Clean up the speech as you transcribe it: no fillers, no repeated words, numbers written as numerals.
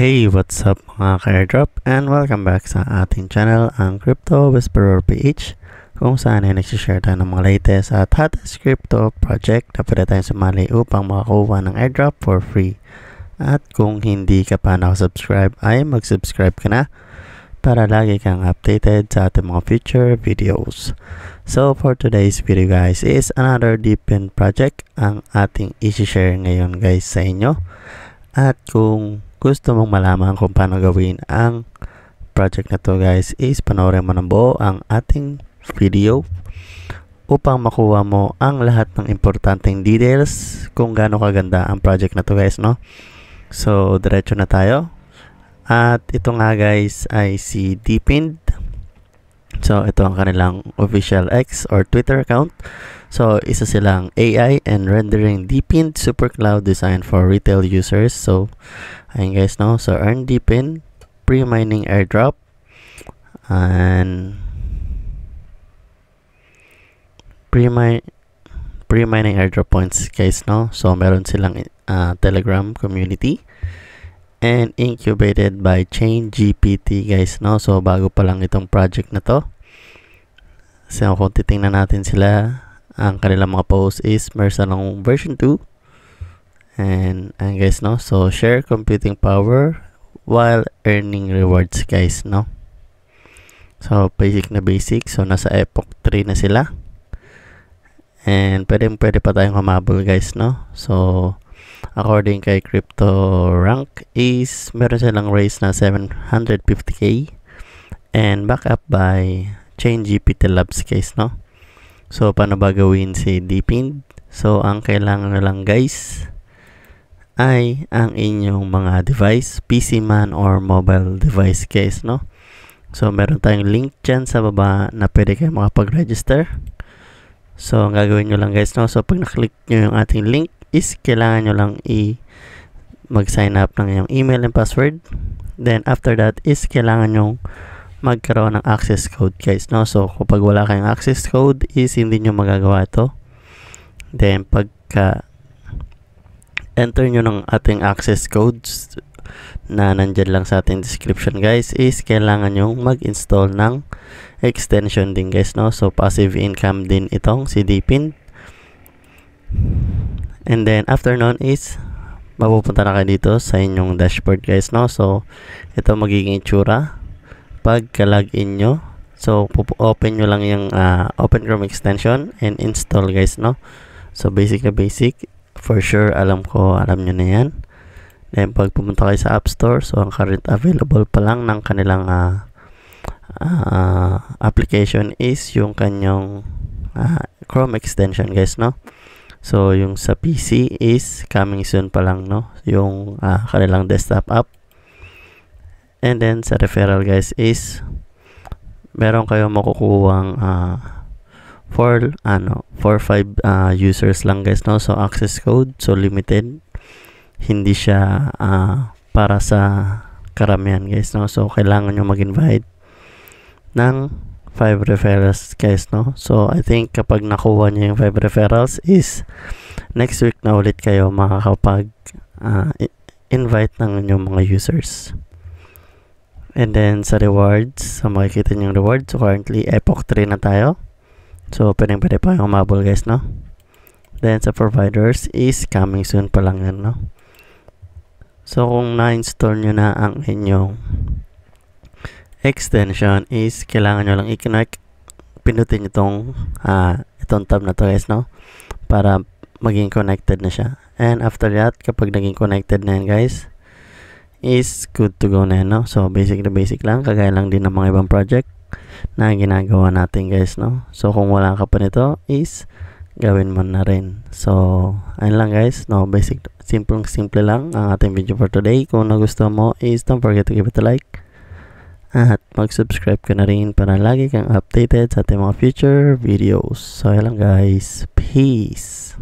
Hey, what's up mga ka-airdrop, and welcome back sa ating channel, ang Crypto Whisperer PH, kung saan ay nagsishare tayo ng mga latest at hottest crypto project na pwede tayong sumali upang makakuha ng airdrop for free. At kung hindi ka pa nakasubscribe ay mag-subscribe ka na para lagi kang updated sa ating mga future videos. So for today's video guys is another Deepin project ang ating i-share ngayon guys sa inyo. At kung gusto mong malaman kung paano gawin ang project na to guys is panoorin mo ng buo ang ating video upang makuha mo ang lahat ng importanteng details kung gaano kaganda ang project na to guys, no? So diretso na tayo. At ito nga guys ay si Deepin. So ito ang kanilang official X or Twitter account. So isa silang AI and rendering Deepin super cloud designed for retail users. So ayun guys, no? So earn Deepin pre-mining airdrop and pre-mining airdrop points guys, no? So meron silang Telegram community and incubated by ChainGPT guys, no? So bago pa lang itong project na to. So kung titingnan natin sila, ang kanilang mga post is meron version 2 and guys, no? So share computing power while earning rewards guys, no? So basic na basic. So nasa epoch 3 na sila and pwede pa tayong humabol guys, no? So according kay Crypto Rank is meron silang raise na 750k and back up by ChainGPT Labs guys, no? So paano ba gawin si Deepin? So ang kailangan na lang guys ay ang inyong mga device, PC man or mobile device guys, no? So meron tayong link dyan sa baba na pwede kayo makapag-register. So ang gagawin nyo lang guys, no? So pag naklik nyo yung ating link is kailangan nyo lang mag-sign up ng inyong email and password. Then after that is kailangan nyo magkaroon ng access code guys, no? So kapag wala kayong access code is hindi nyo magagawa ito. Then pagka enter nyo ng ating access codes na nandyan lang sa ating description guys is kailangan nyo mag-install ng extension din guys, no? So passive income din itong si Deepin. And then after nun is mapupunta na kayo dito sa inyong dashboard guys, no? So ito magiging itsura pagka login nyo. So open nyo lang yung Open Chrome extension and install guys, no? So basic na basic, for sure alam nyo na yan. Then pag pumunta kayo sa App Store, so ang current available pa lang ng kanilang application is yung kanyang Chrome extension guys, no? So yung sa PC is coming soon pa lang, no? Yung kanilang desktop app. And then sa referral guys is meron kayong makukuhang 4 5 users lang guys, no? So access code, so limited, hindi siya para sa karamihan guys, no? So kailangan nyo mag-invite ng 5 referrals guys, no? So I think kapag nakuha nyo yung 5 referrals is next week na ulit kayo makakapag invite ng inyong mga users. And then sa rewards, so makikita nyo yung rewards. So currently epoch 3 na tayo, so pwede pa yung humabol guys, no? Then sa providers is coming soon pa lang yan, no? So kung na-install nyo na ang inyong extension is kailangan nyo lang i-connect, pindutin nyo itong tab na to guys, no? Para maging connected na siya. And after that, kapag naging connected na yan guys is good to go na yan, no? So basic na basic lang, kagaya lang din ng mga ibang project na ginagawa natin guys, no? So kung wala ka pa nito is gawin mo na rin. So ayun lang guys, no? Basic, simple lang ang ating video for today. Kung nagustuhan mo is don't forget to give it a like at mag-subscribe ka na rin para lagi kang updated sa ating mga future videos. So ayun lang guys, peace.